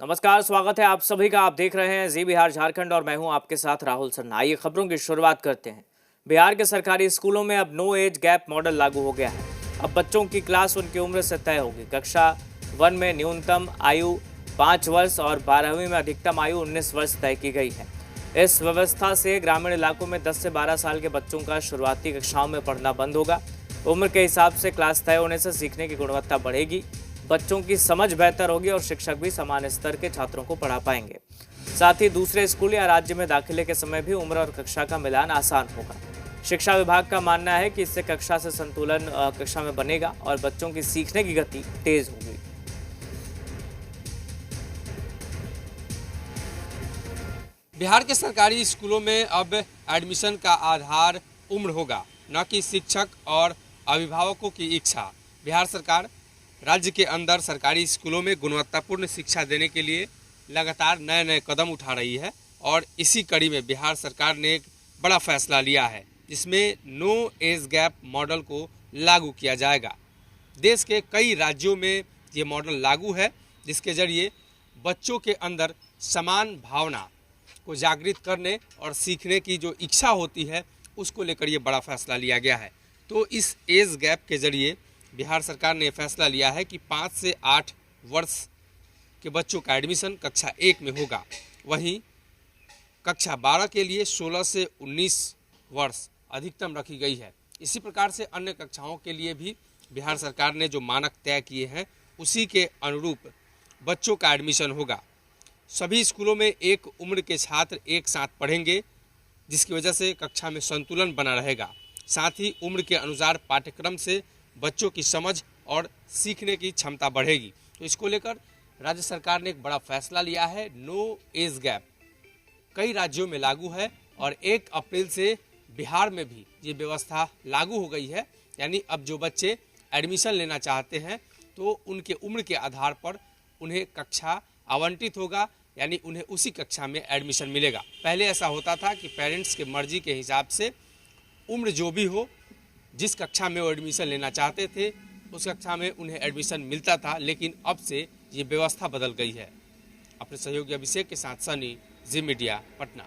नमस्कार, स्वागत है आप सभी का। आप देख रहे हैं जी बिहार झारखंड और मैं हूं आपके साथ राहुल सन्ना। आइए खबरों की शुरुआत करते हैं। बिहार के सरकारी स्कूलों में अब नो एज गैप मॉडल लागू हो गया है। अब बच्चों की क्लास उनकी उम्र से तय होगी। कक्षा 1 में न्यूनतम आयु 5 वर्ष और 12वीं में अधिकतम आयु 19 वर्ष तय की गई है। इस व्यवस्था से ग्रामीण इलाकों में 10 से 12 साल के बच्चों का शुरुआती कक्षाओं में पढ़ना बंद होगा। उम्र के हिसाब से क्लास तय होने से सीखने की गुणवत्ता बढ़ेगी, बच्चों की समझ बेहतर होगी और शिक्षक भी समान स्तर के छात्रों को पढ़ा पाएंगे। साथ ही दूसरे स्कूल या राज्य में दाखिले के समय भी उम्र और कक्षा का मिलान आसान होगा। शिक्षा विभाग का मानना है कि इससे कक्षा से संतुलन कक्षा में बनेगा और बच्चों की सीखने की गति तेज होगी। बिहार के सरकारी स्कूलों में अब एडमिशन का आधार उम्र होगा, न कि शिक्षक और अभिभावकों की इच्छा। बिहार सरकार राज्य के अंदर सरकारी स्कूलों में गुणवत्तापूर्ण शिक्षा देने के लिए लगातार नए नए कदम उठा रही है और इसी कड़ी में बिहार सरकार ने एक बड़ा फैसला लिया है, जिसमें नो एज गैप मॉडल को लागू किया जाएगा। देश के कई राज्यों में ये मॉडल लागू है, जिसके जरिए बच्चों के अंदर समान भावना को जागृत करने और सीखने की जो इच्छा होती है उसको लेकर ये बड़ा फैसला लिया गया है। तो इस एज गैप के जरिए बिहार सरकार ने फैसला लिया है कि 5 से 8 वर्ष के बच्चों का एडमिशन कक्षा 1 में होगा। वहीं कक्षा 12 के लिए 16 से 19 वर्ष अधिकतम रखी गई है। इसी प्रकार से अन्य कक्षाओं के लिए भी बिहार सरकार ने जो मानक तय किए हैं उसी के अनुरूप बच्चों का एडमिशन होगा। सभी स्कूलों में एक उम्र के छात्र एक साथ पढ़ेंगे, जिसकी वजह से कक्षा में संतुलन बना रहेगा। साथ ही उम्र के अनुसार पाठ्यक्रम से बच्चों की समझ और सीखने की क्षमता बढ़ेगी। तो इसको लेकर राज्य सरकार ने एक बड़ा फैसला लिया है। नो एज गैप कई राज्यों में लागू है और 1 अप्रैल से बिहार में भी ये व्यवस्था लागू हो गई है। यानी अब जो बच्चे एडमिशन लेना चाहते हैं तो उनके उम्र के आधार पर उन्हें कक्षा आवंटित होगा, यानी उन्हें उसी कक्षा में एडमिशन मिलेगा। पहले ऐसा होता था कि पेरेंट्स के मर्जी के हिसाब से उम्र जो भी हो, जिस कक्षा में वो एडमिशन लेना चाहते थे उस कक्षा में उन्हें एडमिशन मिलता था, लेकिन अब से ये व्यवस्था बदल गई है। अपने सहयोगी अभिषेक के साथ सनी, जी मीडिया, पटना।